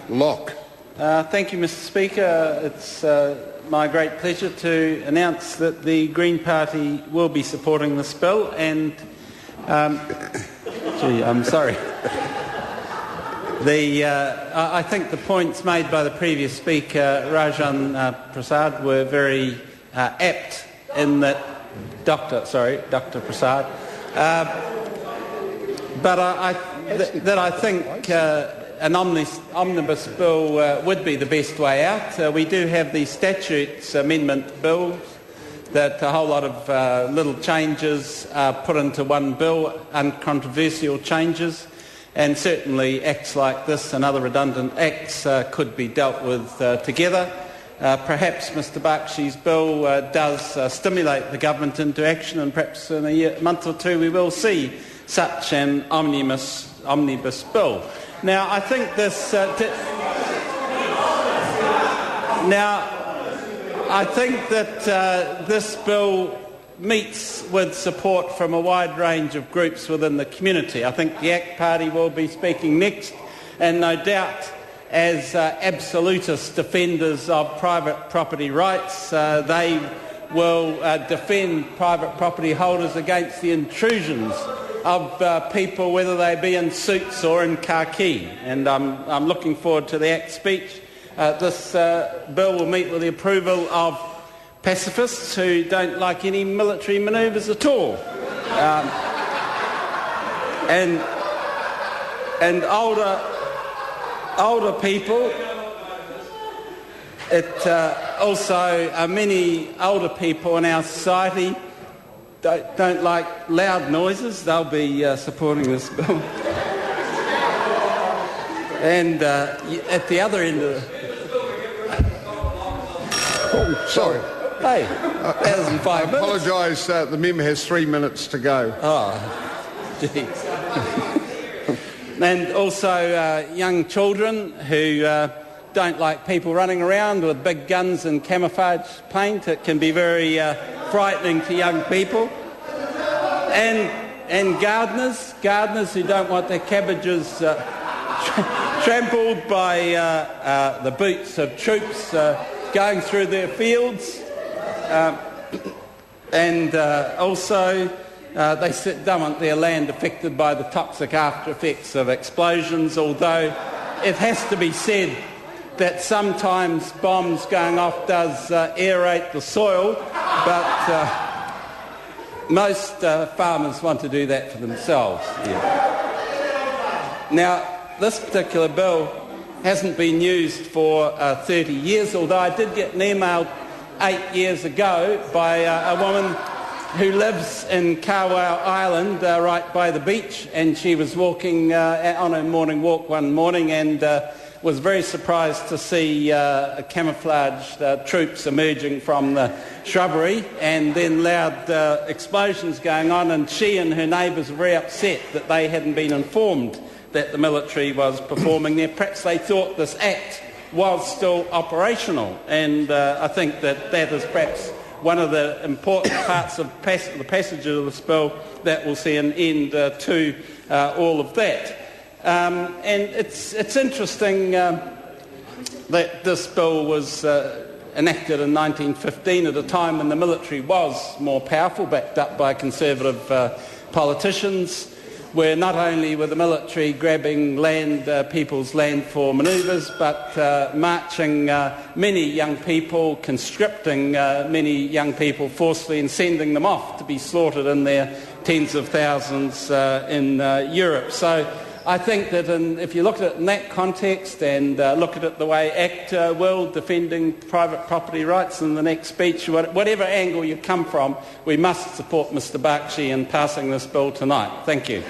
Locke. Thank you, Mr. Speaker. It's my great pleasure to announce that the Green Party will be supporting this bill, and I'm sorry. I think the points made by the previous speaker, Rajan Prasad, were very apt in that Dr. Prasad. But I think an omnibus bill would be the best way out. We do have the statutes amendment bills that a whole lot of little changes are put into one bill, uncontroversial changes, and certainly acts like this and other redundant acts could be dealt with together. Perhaps Mr Bakshi's bill does stimulate the government into action, and perhaps in a month or two we will see such an omnibus bill. Now, I think this. I think that this bill meets with support from a wide range of groups within the community. I think the ACT Party will be speaking next, and no doubt, as absolutist defenders of private property rights, they will defend private property holders against the intrusions of people, whether they be in suits or in khaki. And I'm looking forward to the ACT speech. This bill will meet with the approval of pacifists who don't like any military manoeuvres at all, and older people. It also many older people in our society don't like loud noises. They'll be supporting this bill. And at the other end of Sorry. Hey, that was in 5 minutes. I apologise, the member has 3 minutes to go. Oh, gee. And also young children who don't like people running around with big guns and camouflage paint. It can be very frightening to young people. And gardeners who don't want their cabbages trampled by the boots of troops going through their fields. And also they don't want their land affected by the toxic after effects of explosions, although it has to be said that sometimes bombs going off does aerate the soil, but most farmers want to do that for themselves. Yeah. Now, this particular bill hasn't been used for 30 years, although I did get an email 8 years ago by a woman who lives in Kawau Island, right by the beach, and she was walking on her morning walk one morning and was very surprised to see camouflaged troops emerging from the shrubbery, and then loud explosions going on, and she and her neighbours were very upset that they hadn't been informed that the military was performing there. Perhaps they thought this act was still operational, and I think that is perhaps one of the important parts of the passage of this bill that will see an end to all of that. And it's interesting that this bill was enacted in 1915 at a time when the military was more powerful, backed up by conservative politicians, where not only were the military grabbing people's land for manoeuvres, but marching many young people, conscripting many young people forcefully and sending them off to be slaughtered in their tens of thousands in Europe. So I think that if you look at it in that context and look at it the way ACT will, defending private property rights in the next speech, whatever angle you come from, we must support Mr Bakshi in passing this bill tonight. Thank you.